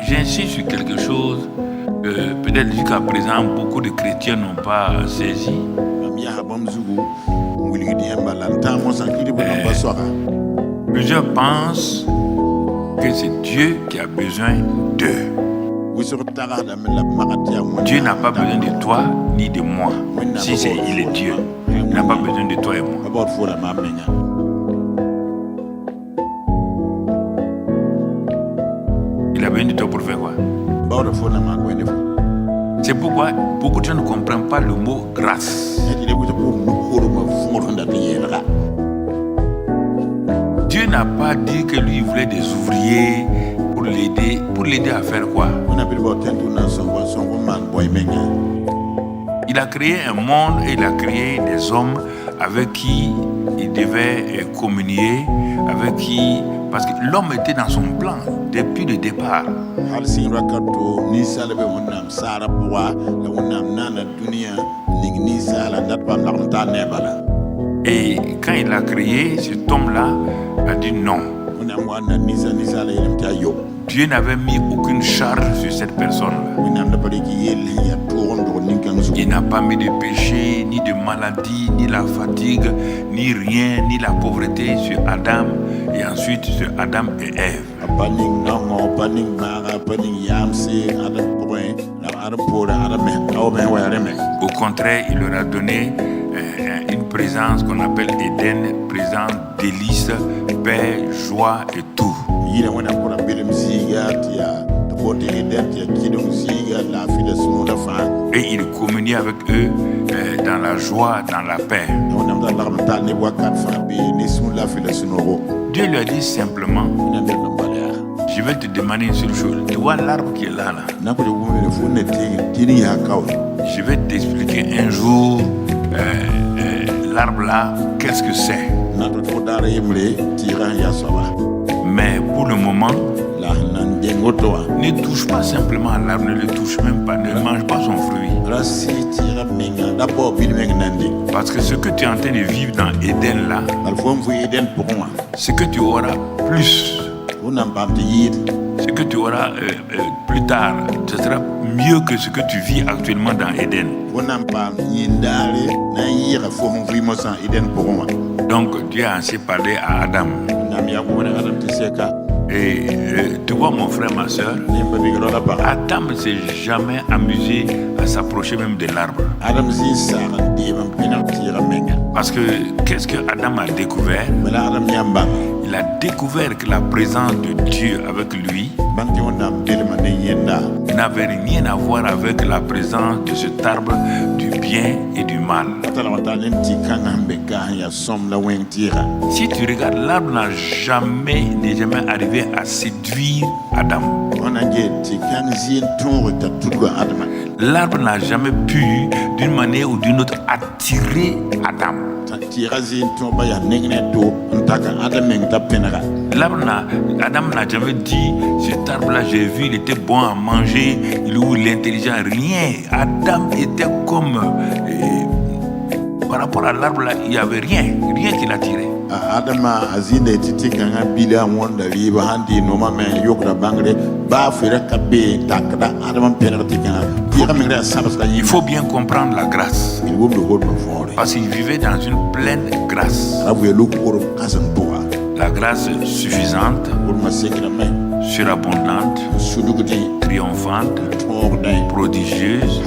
J'insiste sur quelque chose que peut-être jusqu'à présent beaucoup de chrétiens n'ont pas saisi. Plusieurs pensent que c'est Dieu qui a besoin d'eux. Dieu n'a pas besoin de toi ni de moi. Si il est Dieu, il n'a pas besoin de toi et moi. Il a besoin de toi pour faire quoi? C'est pourquoi beaucoup de gens ne comprennent pas le mot grâce. Dieu n'a pas dit que lui voulait des ouvriers pour l'aider. Pour l'aider à faire quoi? Il a créé un monde et il a créé des hommes avec qui il devait communier, avec qui... Parce que l'homme était dans son plan depuis le départ. Et quand il a créé, cet homme-là a dit non. Dieu n'avait mis aucune charge sur cette personne-là. Il n'a pas mis de péché, ni de maladie, ni la fatigue, ni rien, ni la pauvreté sur Adam et ensuite sur Adam et Ève. Au contraire, il leur a donné une présence qu'on appelle Éden, présence délices, paix, joie et tout. Et il communie avec eux dans la joie, dans la paix. Dieu lui a dit simplement, je vais te demander une seule chose. Tu vois l'arbre qui est là. Je vais t'expliquer un jour l'arbre là, qu'est-ce que c'est. Mais pour le moment, ne touche pas simplement à l'arbre, ne le touche même pas, ne mange pas son fruit. Parce que ce que tu es en train de vivre dans Éden là, ce que tu auras plus, ce que tu auras plus tard, ce sera mieux que ce que tu vis actuellement dans Éden. Donc Dieu a ainsi parlé à Adam. Et tu vois mon frère, ma soeur, Adam ne s'est jamais amusé à s'approcher même de l'arbre. Parce que qu'est-ce que Adam a découvert? Il a découvert que la présence de Dieu avec lui n'avait rien à voir avec la présence de cet arbre du bien et du mal. Si tu regardes, l'arbre n'est jamais arrivé à séduire Adam. L'arbre n'a jamais pu, d'une manière ou d'une autre, attirer Adam. Adam n'a jamais dit, cet arbre-là, j'ai vu, il était bon à manger, il est intelligent, rien. Adam était comme... par rapport à l'arbre-là, il n'y avait rien qui l'attirait. Il faut bien comprendre la grâce. Parce qu'il vivait dans une pleine grâce. La grâce suffisante, surabondante, triomphante, prodigieuse,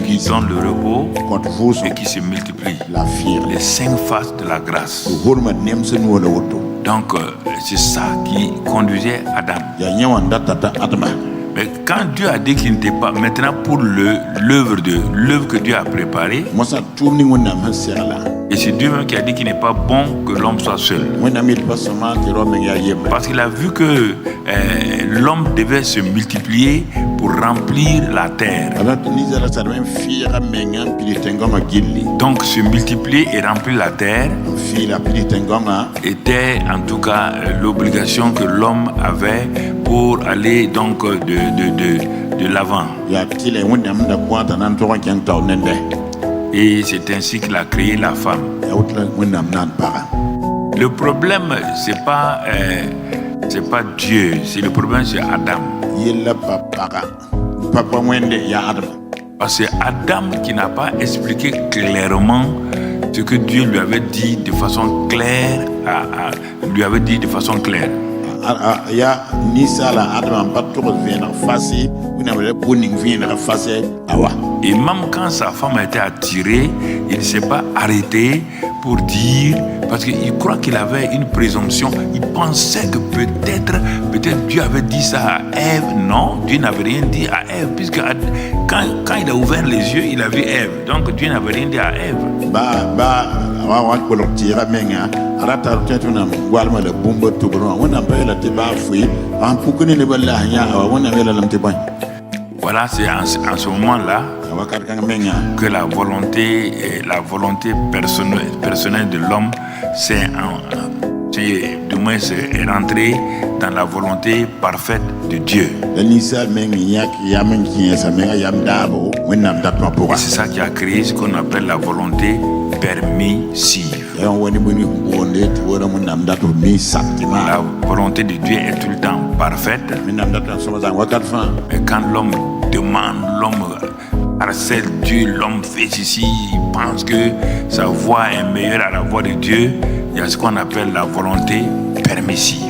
qui donne le repos et qui se multiplie. Les 5 faces de la grâce. Donc, c'est ça qui conduisait Adam. Mais quand Dieu a dit qu'il n'était pas... Maintenant, pour l'œuvre que Dieu a préparée, et c'est Dieu même qui a dit qu'il n'est pas bon que l'homme soit seul. Parce qu'il a vu que l'homme devait se multiplier pour remplir la terre. Donc se multiplier et remplir la terre était en tout cas l'obligation que l'homme avait pour aller donc de l'avant. Et c'est ainsi qu'il a créé la femme. Le problème, c'est pas Dieu, le problème, c'est Adam. Parce que Adam qui n'a pas expliqué clairement ce que Dieu lui avait dit de façon claire, lui avait dit de façon claire. Et même quand sa femme a été attirée, il ne s'est pas arrêté pour dire, parce qu'il croit qu'il avait une présomption, il pensait que peut-être Dieu avait dit ça à Ève. Non, Dieu n'avait rien dit à Ève, puisque quand il a ouvert les yeux, il a vu Ève. Donc Dieu n'avait rien dit à Ève. Voilà, c'est en ce moment-là que la volonté personnelle de l'homme c'est rentrée dans la volonté parfaite de Dieu. Et c'est ça qui a créé ce qu'on appelle la volonté permissive. La volonté de Dieu est tout le temps parfaite. Et quand l'homme demande, l'homme harcèle Dieu, l'homme fait ceci, il pense que sa voix est meilleure à la voix de Dieu, il y a ce qu'on appelle la volonté permissive.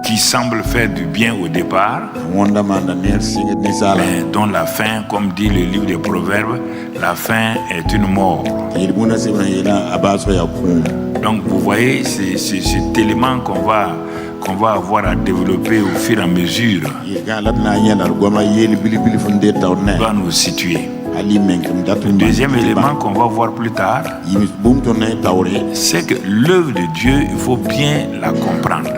Qui semble faire du bien au départ, mais dont la fin, comme dit le livre des Proverbes, la fin est une mort. Donc vous voyez, c'est cet élément qu'on va avoir à développer au fur et à mesure. Doit nous situer. Le deuxième élément qu'on va voir plus tard, c'est que l'œuvre de Dieu, il faut bien la comprendre.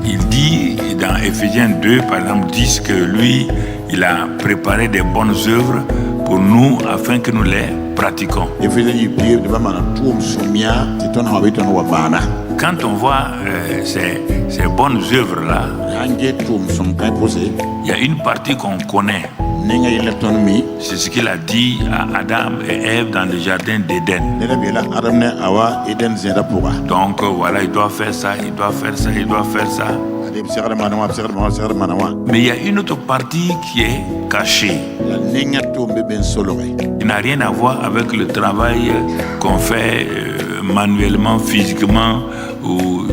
Il dit dans Éphésiens 2, par exemple, dit que lui, il a préparé des bonnes œuvres pour nous afin que nous les pratiquons. Quand on voit ces bonnes œuvres-là, il y a une partie qu'on connaît. C'est ce qu'il a dit à Adam et Ève dans le jardin d'Éden. Donc voilà, il doit faire ça, il doit faire ça, il doit faire ça. Mais il y a une autre partie qui est cachée. Il n'a rien à voir avec le travail qu'on fait manuellement, physiquement ou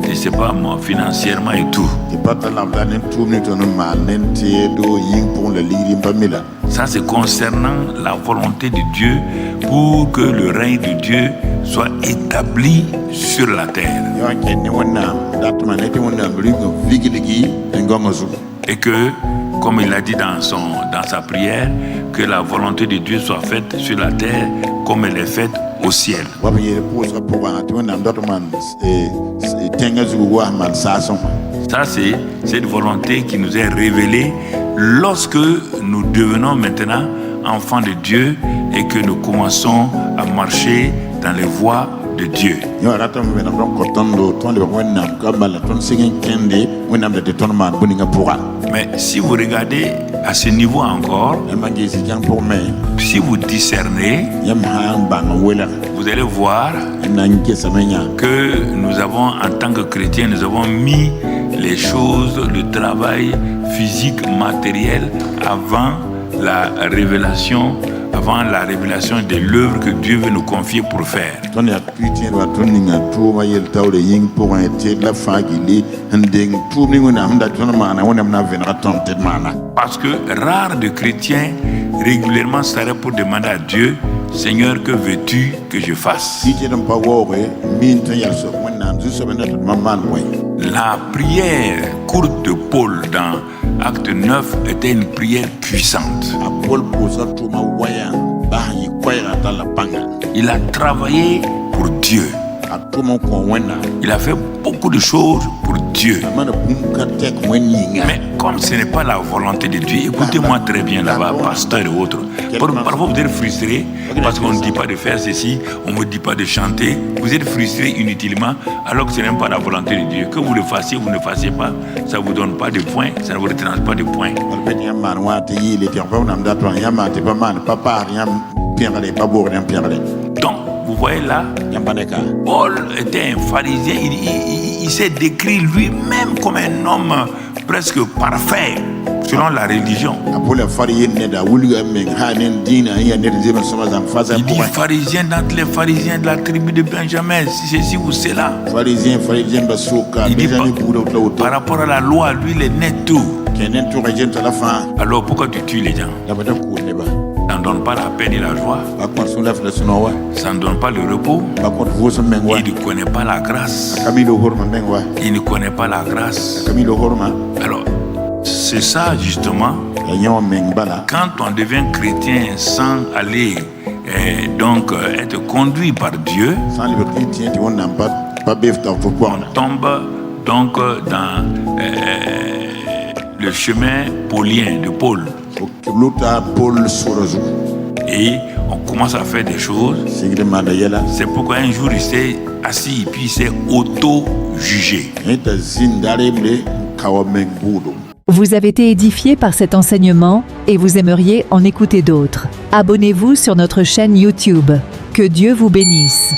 je ne sais pas moi, financièrement et tout. Ça c'est concernant la volonté de Dieu pour que le règne de Dieu soit établi sur la terre. Et que, comme il a dit dans sa prière, que la volonté de Dieu soit faite sur la terre comme elle est faite au ciel. Ça, c'est une volonté qui nous est révélée lorsque nous devenons maintenant enfants de Dieu et que nous commençons à marcher dans les voies de Dieu. Mais si vous regardez à ce niveau encore, si vous discernez, vous allez voir que nous avons, en tant que chrétiens, nous avons mis les choses, le travail physique, matériel, avant la révélation de l'œuvre que Dieu veut nous confier pour faire. Parce que rare de chrétiens régulièrement s'arrêtent pour demander à Dieu, Seigneur, que veux-tu que je fasse? La prière courte de Paul dans Acte 9 était une prière puissante. Il a travaillé pour Dieu. Il a fait beaucoup de choses pour Dieu. Mais comme ce n'est pas la volonté de Dieu, écoutez-moi très bien là-bas, pasteur et autres. Parfois vous êtes frustrés parce qu'on ne dit pas de faire ceci, on ne vous dit pas de chanter. Vous êtes frustrés inutilement alors que ce n'est même pas la volonté de Dieu. Que vous le fassiez, vous ne le fassiez pas, ça ne vous donne pas de points, ça ne vous retranche pas de points. Donc, vous voyez là, Paul était un pharisien, il s'est décrit lui-même comme un homme presque parfait selon la religion. Il dit pharisien d'entre les pharisiens de la tribu de Benjamin, si ceci ou cela. Il dit par rapport à la loi, lui il est net tout. Alors pourquoi tu tues les gens? Ça ne donne pas la paix et la joie. Ça ne donne pas le repos. Il ne connaît pas la grâce. Il ne connaît pas la grâce. Alors, c'est ça justement. Quand on devient chrétien sans aller être conduit par Dieu, on tombe donc dans le chemin paulien de Paul. Et on commence à faire des choses. C'est pourquoi un jour il s'est assis et puis il s'est auto-jugé. Vous avez été édifié par cet enseignement et vous aimeriez en écouter d'autres. Abonnez-vous sur notre chaîne YouTube. Que Dieu vous bénisse.